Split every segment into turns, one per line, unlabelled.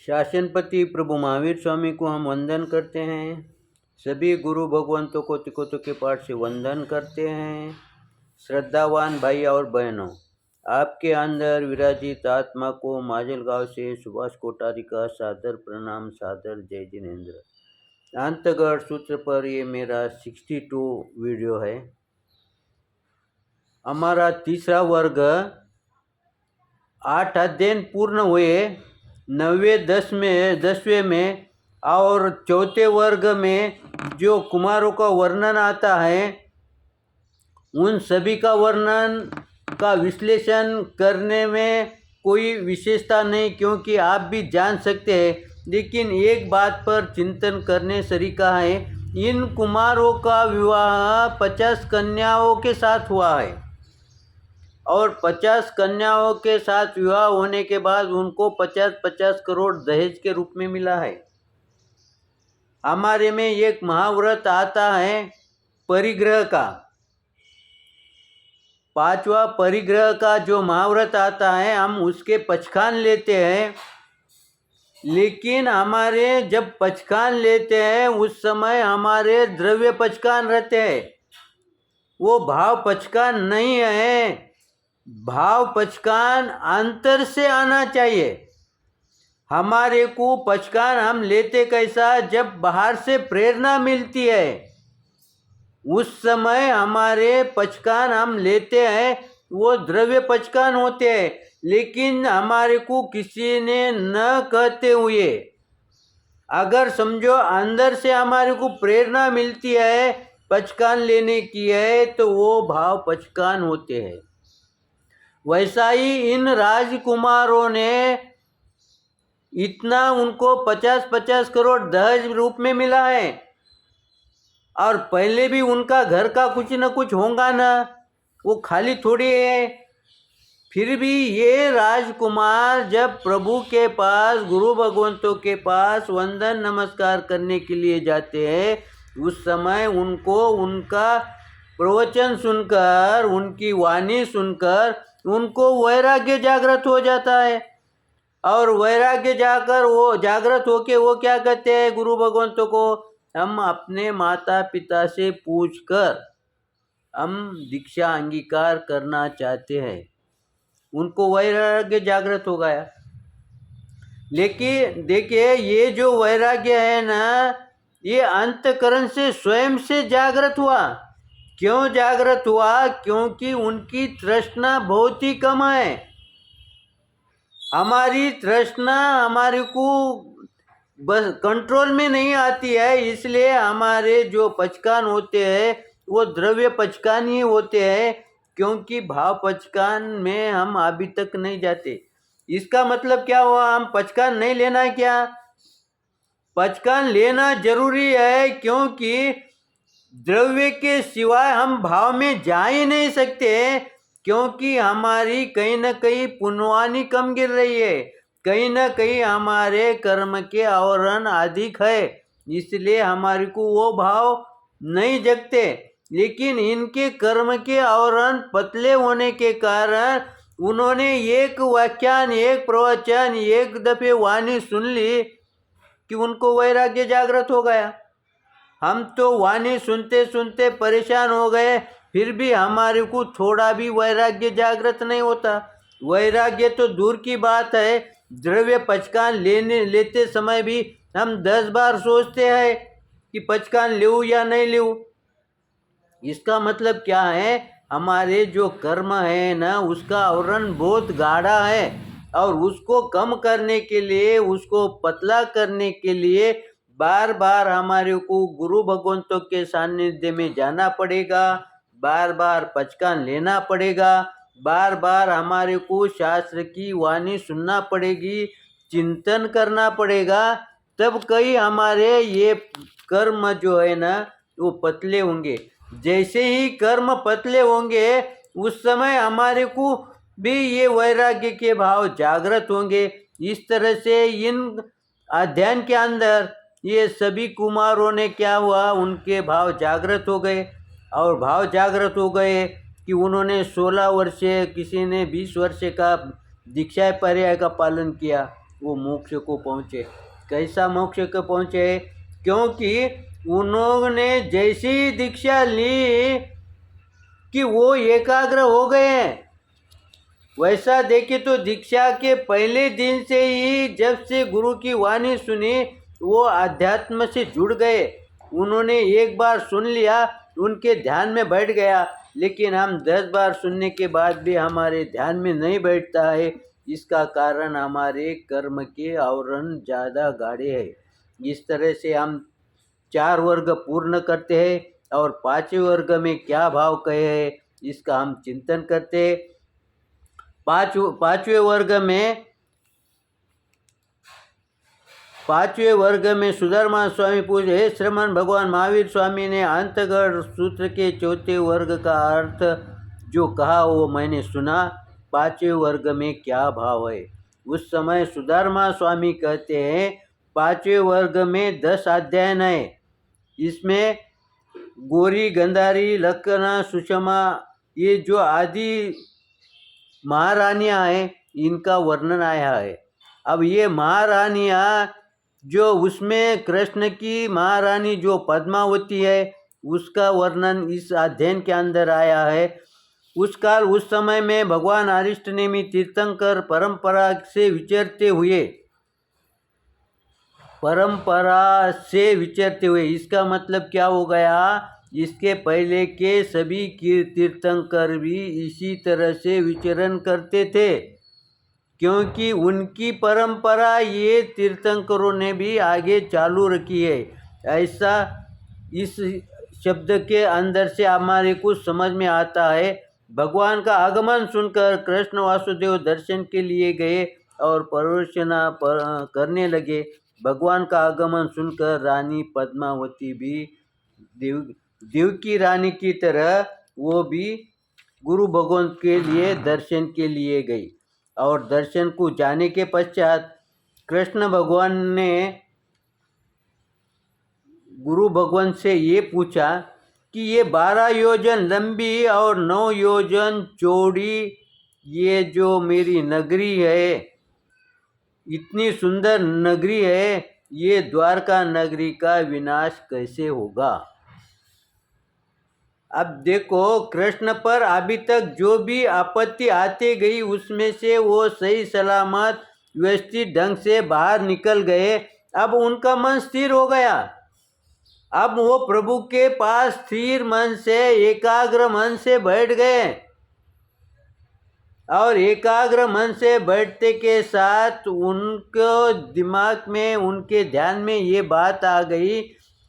शासनपति प्रभु महावीर स्वामी को हम वंदन करते हैं। सभी गुरु भगवंतों को तिकोतों के पाठ से वंदन करते हैं। श्रद्धावान भाई और बहनों, आपके अंदर विराजित आत्मा को माजलगांव से सुभाष कोठारी का सादर प्रणाम, सादर जय जिनेन्द्र। अंतगढ़ सूत्र पर ये मेरा 62 वीडियो है। हमारा तीसरा वर्ग 8 अध्ययन पूर्ण हुए, 9वें 10वें में और चौथे वर्ग में जो कुमारों का वर्णन आता है उन सभी का वर्णन का विश्लेषण करने में कोई विशेषता नहीं, क्योंकि आप भी जान सकते हैं। लेकिन एक बात पर चिंतन करने सरीका है, इन कुमारों का विवाह 50 कन्याओं के साथ हुआ है और 50 कन्याओं के साथ विवाह होने के बाद उनको 50-50 करोड़ दहेज के रूप में मिला है। हमारे में एक महाव्रत आता है परिग्रह का, 5वां परिग्रह का जो महाव्रत आता है हम उसके पचखान लेते हैं। लेकिन हमारे जब पचखान लेते हैं उस समय हमारे द्रव्य पचखान रहते हैं, वो भाव पचखान नहीं है। भाव पचखान अंतर से आना चाहिए। हमारे को पचखान हम लेते कैसा, जब बाहर से प्रेरणा मिलती है उस समय हमारे पचखान हम लेते हैं, वो द्रव्य पचखान होते हैं। लेकिन हमारे को किसी ने न कहते हुए अगर समझो अंदर से हमारे को प्रेरणा मिलती है पचखान लेने की है तो वो भाव पचखान होते हैं। वैसा ही इन राजकुमारों ने इतना उनको 50-50 करोड़ दहेज रूप में मिला है और पहले भी उनका घर का कुछ न कुछ होगा ना, वो खाली थोड़ी है। फिर भी ये राजकुमार जब प्रभु के पास, गुरु भगवंतों के पास वंदन नमस्कार करने के लिए जाते हैं उस समय उनको उनका प्रवचन सुनकर, उनकी वाणी सुनकर उनको वैराग्य जागृत हो जाता है। और वैराग्य जाकर वो जागृत होके वो क्या कहते हैं गुरु भगवंतों को, हम अपने माता पिता से पूछकर हम दीक्षा अंगीकार करना चाहते हैं। उनको वैराग्य जागृत हो गया। लेकिन देखिए ये जो वैराग्य है ना, ये अंतकरण से स्वयं से जागृत हुआ। क्यों जागृत हुआ? क्योंकि उनकी तृष्णा बहुत ही कम है। हमारी तृष्णा हमारे को बस कंट्रोल में नहीं आती है, इसलिए हमारे जो पचखान होते हैं वो द्रव्य पचखान ही होते हैं, क्योंकि भाव पचखान में हम अभी तक नहीं जाते। इसका मतलब क्या हुआ, हम पचखान नहीं लेना क्या? पचखान लेना जरूरी है, क्योंकि द्रव्य के सिवाय हम भाव में जा ही नहीं सकते, क्योंकि हमारी कहीं न कहीं पुण्यवानी कम गिर रही है, कहीं न कहीं हमारे कर्म के आवरण अधिक है, इसलिए हमारे को वो भाव नहीं जगते। लेकिन इनके कर्म के आवरण पतले होने के कारण उन्होंने एक व्याख्यान, एक प्रवचन, एक दफे वाणी सुन ली कि उनको वैराग्य जागृत हो गया। हम तो वाणी सुनते सुनते परेशान हो गए, फिर भी हमारे को थोड़ा भी वैराग्य जागृत नहीं होता। वैराग्य तो दूर की बात है, द्रव्य पचखान लेते समय भी हम 10 बार सोचते हैं कि पचखान लेऊँ या नहीं लेऊँ। इसका मतलब क्या है, हमारे जो कर्म है ना उसका आवरण बहुत गाढ़ा है और उसको कम करने के लिए, उसको पतला करने के लिए बार बार हमारे को गुरु भगवंतों के सानिध्य में जाना पड़ेगा, बार बार पचखान लेना पड़ेगा, बार बार हमारे को शास्त्र की वाणी सुनना पड़ेगी, चिंतन करना पड़ेगा, तब कहीं हमारे ये कर्म जो है ना वो पतले होंगे। जैसे ही कर्म पतले होंगे उस समय हमारे को भी ये वैराग्य के भाव जागृत होंगे। इस तरह से इन अध्ययन के अंदर ये सभी कुमारों ने क्या हुआ, उनके भाव जागृत हो गए। और भाव जागृत हो गए कि उन्होंने 16 वर्ष, किसी ने 20 वर्ष का दीक्षा पर्याय का पालन किया, वो मोक्ष को पहुँचे। कैसा मोक्ष को पहुँचे? क्योंकि उन्होंने जैसी दीक्षा ली कि वो एकाग्र हो गए हैं। वैसा देखे तो दीक्षा के पहले दिन से ही जब से गुरु की वाणी सुनी वो आध्यात्म से जुड़ गए। उन्होंने एक बार सुन लिया, उनके ध्यान में बैठ गया। लेकिन हम 10 बार सुनने के बाद भी हमारे ध्यान में नहीं बैठता है। इसका कारण हमारे कर्म के आवरण ज़्यादा गाढ़े हैं। इस तरह से हम 4 वर्ग पूर्ण करते हैं और 5वें वर्ग में क्या भाव कहे हैं इसका हम चिंतन करते हैं। पांचवें वर्ग में सुधर्मा स्वामी पूछे, हे श्रमण भगवान महावीर स्वामी ने अंतगढ़ सूत्र के चौथे वर्ग का अर्थ जो कहा वो मैंने सुना। 5वें वर्ग में क्या भाव है? उस समय सुधर्मा स्वामी कहते हैं 5वें वर्ग में 10 अध्याय है। इसमें गौरी, गंधारी, लक्कना, सुषमा ये जो आदि महारानियाँ हैं इनका वर्णन आया है। अब ये महारानियाँ जो उसमें कृष्ण की महारानी जो पद्मावती है उसका वर्णन इस अध्ययन के अंदर आया है। उस समय में भगवान अरिष्टनेमी तीर्थंकर परंपरा से विचरते हुए इसका मतलब क्या हो गया? इसके पहले के सभी तीर्थंकर भी इसी तरह से विचरण करते थे, क्योंकि उनकी परंपरा ये तीर्थंकरों ने भी आगे चालू रखी है। ऐसा इस शब्द के अंदर से हमारे को समझ में आता है। भगवान का आगमन सुनकर कृष्ण वासुदेव दर्शन के लिए गए और प्रदर्शना करने लगे। भगवान का आगमन सुनकर रानी पद्मावती भी देवकी रानी की तरह वो भी गुरु भगवान के लिए दर्शन के लिए गई। और दर्शन को जाने के पश्चात कृष्ण भगवान ने गुरु भगवान से ये पूछा कि ये 12 योजन लंबी और 9 योजन चौड़ी ये जो मेरी नगरी है, इतनी सुंदर नगरी है, ये द्वारका नगरी का विनाश कैसे होगा? अब देखो, कृष्ण पर अभी तक जो भी आपत्ति आती गई उसमें से वो सही सलामत व्यवस्थित ढंग से बाहर निकल गए। अब उनका मन स्थिर हो गया। अब वो प्रभु के पास स्थिर मन से, एकाग्र मन से बैठ गए। और एकाग्र मन से बैठते के साथ उनको दिमाग में, उनके ध्यान में ये बात आ गई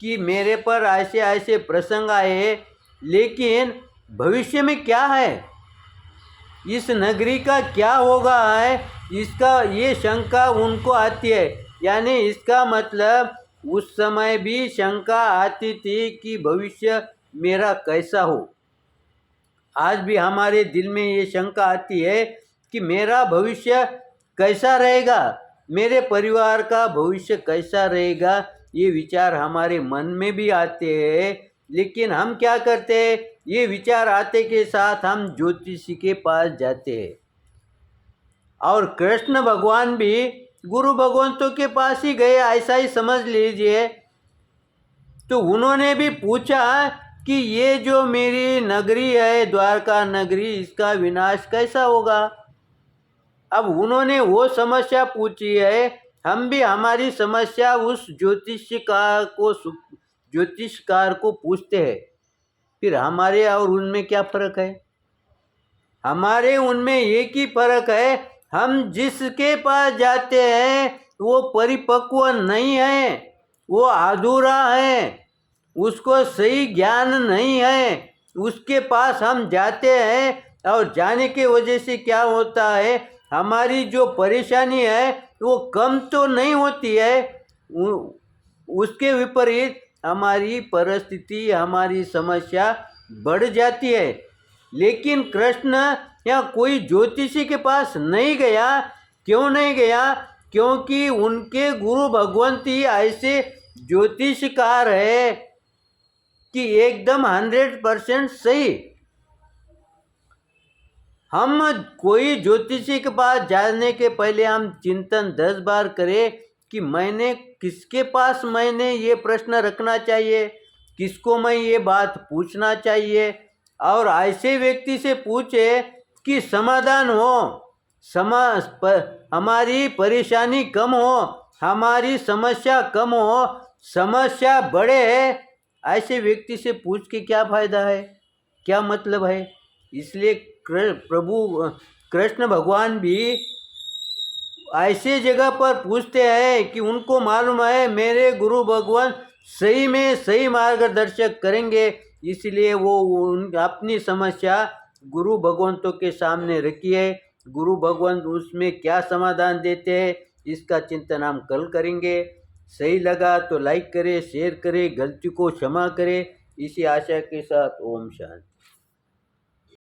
कि मेरे पर ऐसे ऐसे प्रसंग आए, लेकिन भविष्य में क्या है, इस नगरी का क्या होगा है, इसका ये शंका उनको आती है। यानी इसका मतलब उस समय भी शंका आती थी कि भविष्य मेरा कैसा हो। आज भी हमारे दिल में ये शंका आती है कि मेरा भविष्य कैसा रहेगा, मेरे परिवार का भविष्य कैसा रहेगा। ये विचार हमारे मन में भी आते हैं, लेकिन हम क्या करते हैं, ये विचार आते के साथ हम ज्योतिषी के पास जाते हैं। और कृष्ण भगवान भी गुरु भगवंतों के पास ही गए, ऐसा ही समझ लीजिए। तो उन्होंने भी पूछा कि ये जो मेरी नगरी है द्वारका नगरी, इसका विनाश कैसा होगा। अब उन्होंने वो समस्या पूछी है, हम भी हमारी समस्या उस ज्योतिषकार को पूछते हैं। फिर हमारे और उनमें क्या फर्क है? हमारे उनमें एक ही फर्क है, हम जिसके पास जाते हैं वो परिपक्व नहीं है, वो अधूरा है, उसको सही ज्ञान नहीं है। उसके पास हम जाते हैं और जाने के वजह से क्या होता है, हमारी जो परेशानी है वो कम तो नहीं होती है, उसके विपरीत हमारी परिस्थिति, हमारी समस्या बढ़ जाती है। लेकिन कृष्ण या कोई ज्योतिषी के पास नहीं गया। क्यों नहीं गया? क्योंकि उनके गुरु भगवंती ऐसे ज्योतिषकार है कि एकदम 100% सही। हम कोई ज्योतिषी के पास जाने के पहले हम चिंतन 10 बार करें कि मैंने किसके पास मैंने ये प्रश्न रखना चाहिए, किसको मैं ये बात पूछना चाहिए, और ऐसे व्यक्ति से पूछे कि समाधान हो, हमारी परेशानी कम हो, हमारी समस्या कम हो, समस्या बढ़े। ऐसे व्यक्ति से पूछ के क्या फायदा है, क्या मतलब है। इसलिए प्रभु कृष्ण भगवान भी ऐसे जगह पर पूछते हैं कि उनको मालूम है मेरे गुरु भगवान सही में सही मार्गदर्शक करेंगे, इसलिए वो अपनी समस्या गुरु भगवंतों के सामने रखी है। गुरु भगवंत उसमें क्या समाधान देते हैं इसका चिंतन हम कल करेंगे। सही लगा तो लाइक करें, शेयर करें, गलती को क्षमा करें। इसी आशा के साथ ओम शांति।